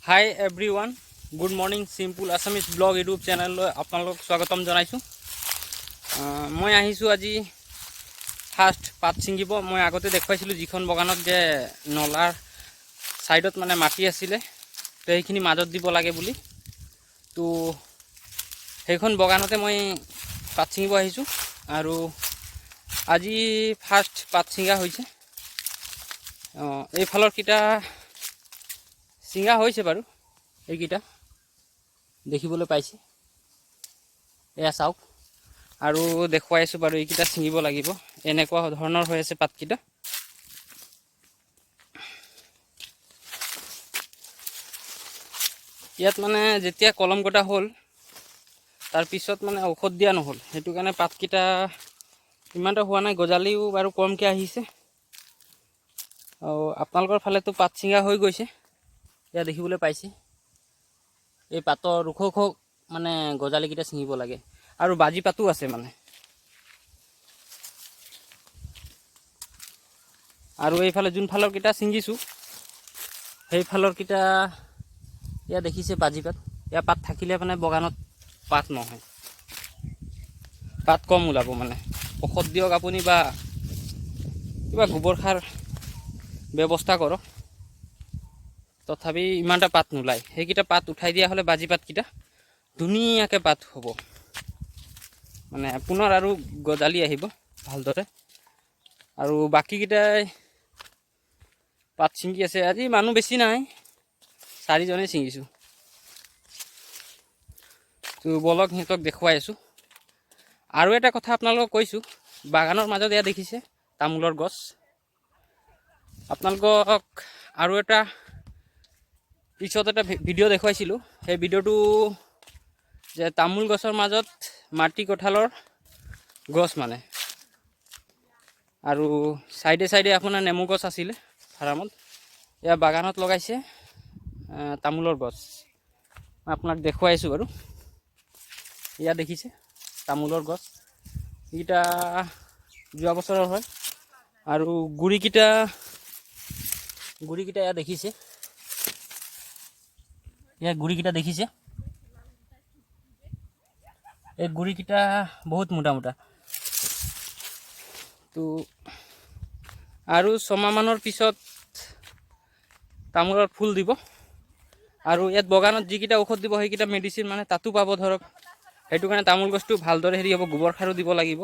হাই everyone, good morning. চিম্পুল Assamese blog YouTube চেনেললৈ আপোনালোকক স্বাগতম জনাইছোঁ। মই আহিছোঁ আজি ফাৰ্ষ্ট পাত ছিঙিব। মই আগতে দেখুৱাইছিলোঁ যিখন বাগানত যে নলাৰ ছাইডত মানে মাটি আছিলে, তো সেইখিনি মাজত দিব লাগে বুলি। তো সেইখন বাগানতে মই পাত ছিঙিব আহিছোঁ আৰু আজি ফাৰ্ষ্ট পাত ছিঙা হৈছে। এইফালৰ কেইটা ছিঙা হৈছে বাৰু, এইকেইটা দেখিবলৈ পাইছে, এয়া চাওক। আৰু দেখুৱাইছোঁ বাৰু, এইকেইটা ছিঙিব লাগিব। এনেকুৱা ধৰণৰ হৈ আছে পাতকেইটা। ইয়াত মানে যেতিয়া কলম কটা হ'ল তাৰপিছত মানে ঔষধ দিয়া নহ'ল, সেইটো কাৰণে পাতকেইটা ইমানটা হোৱা নাই। গজালিও বাৰু কমকৈ আহিছে। আৰু আপোনালোকৰ ফালেতো পাত ছিঙা হৈ গৈছে, এয়া দেখিবলৈ পাইছে। এই পাতৰ ওখ ওখ মানে গজালিকেইটা ছিঙিব লাগে। আৰু বাজি পাতো আছে মানে। আৰু এইফালে যোনফালৰ কেইটা ছিঙিছোঁ সেইফালৰ কেইটা এয়া দেখিছে বাজি পাত। এয়া পাত থাকিলে মানে বাগানত পাত নহয়, পাত কম ওলাব। মানে ঔষধ দিয়ক আপুনি বা কিবা গোবৰ সাৰ ব্যৱস্থা কৰক, তথাপি ইমানটা পাত নোলায়। সেইকেইটা পাত উঠাই দিয়া হ'লে বাজি পাতকেইটা ধুনীয়াকৈ পাত হ'ব, মানে পুনৰ আৰু গজালি আহিব ভালদৰে। আৰু বাকীকেইটাই পাত ছিঙি আছে। আজি মানুহ বেছি নাই, 4জনেই ছিঙিছোঁ। তো বলক সিহঁতক দেখুৱাই আছোঁ। আৰু এটা কথা আপোনালোকক কৈছোঁ, বাগানৰ মাজত এয়া দেখিছে তামোলৰ গছ। আপোনালোকক আৰু এটা পিছত এটা ভিডিঅ' দেখুৱাইছিলোঁ। সেই ভিডিঅ'টো যে তামোল গছৰ মাজত মাটি কঁঠালৰ গছ মানে, আৰু চাইডে চাইডে আপোনাৰ নেমু গছ আছিলে ফাৰ্মত। এয়া বাগানত লগাইছে তামোলৰ গছ। মই আপোনাক দেখুৱাইছোঁ বাৰু। এয়া দেখিছে তামোলৰ গছ, এইকেইটা যোৱা বছৰৰ হয়। আৰু গুৰিকেইটা এয়া দেখিছে, এয়া গুৰিকেইটা দেখিছে। এই গুৰিকেইটা বহুত মোটা মোটা। তো আৰু 6 মাহমানৰ পিছত তামোলৰ ফুল দিব। আৰু ইয়াত বাগানত যিকেইটা ঔষধ দিব সেইকেইটা মেডিচিন মানে তাতো পাব ধৰক। সেইটো কাৰণে তামোল গছটো ভালদৰে হেৰি হ'ব, গোবৰ সাৰো দিব লাগিব।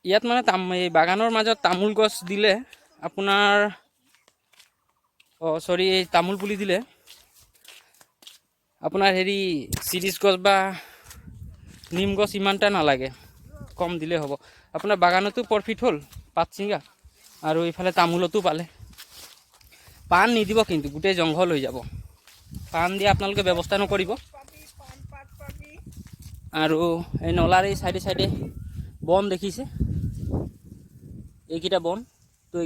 ইয়াত মানে এই বাগানৰ মাজত তামোল গছ দিলে আপোনাৰ এই তামোল পুলি দিলে আপোনাৰ হেৰি চিৰিজ গছ বা নিম গছ ইমানটা নালাগে, কম দিলে হ'ব। আপোনাৰ বাগানতো প্ৰফিট হ'ল পাত ছিঙা, আৰু এইফালে তামোলতো পালে। পাণ নিদিব কিন্তু, গোটেই জংঘল হৈ যাব। পাণ দিয়া আপোনালোকে ব্যৱস্থা নকৰিব। আৰু এই নলাৰ এই চাইডে চাইডে বন দেখিছে, এইকেইটা বন। তো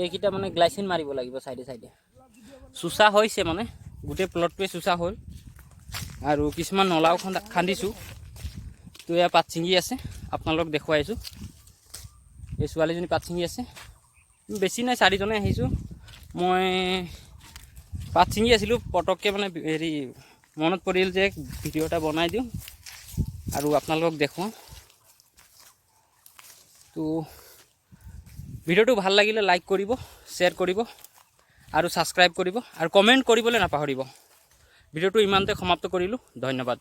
এইকেইটা মানে গ্লাইচিন মাৰিব লাগিব চাইডে চাইডে। চোচা হৈছে মানে, গোটেই প্লটটোৱে চোচা হ'ল। আৰু কিছুমান নলাও খান্দিছোঁ। তো এয়া পাত ছিঙি আছে, আপোনালোকক দেখুৱাইছোঁ। এই ছোৱালীজনী পাত ছিঙি আছে। বেছি নাই, 4জনে আহিছোঁ। মই পাত ছিঙি আছিলোঁ, পটককৈ মানে হেৰি মনত পৰিল যে ভিডিঅ' এটা বনাই দিওঁ আৰু আপোনালোকক দেখুৱাওঁ। তো ভিডিঅ'টো ভাল লাগিলে লাইক কৰিব, শ্বেয়াৰ কৰিব আৰু ছাবস্ক্ৰাইব কৰিব, আৰু কমেণ্ট কৰিবলৈ নাপাহৰিব। ভিডিঅ'টো ইমানতে সমাপ্ত কৰিলোঁ। ধন্যবাদ।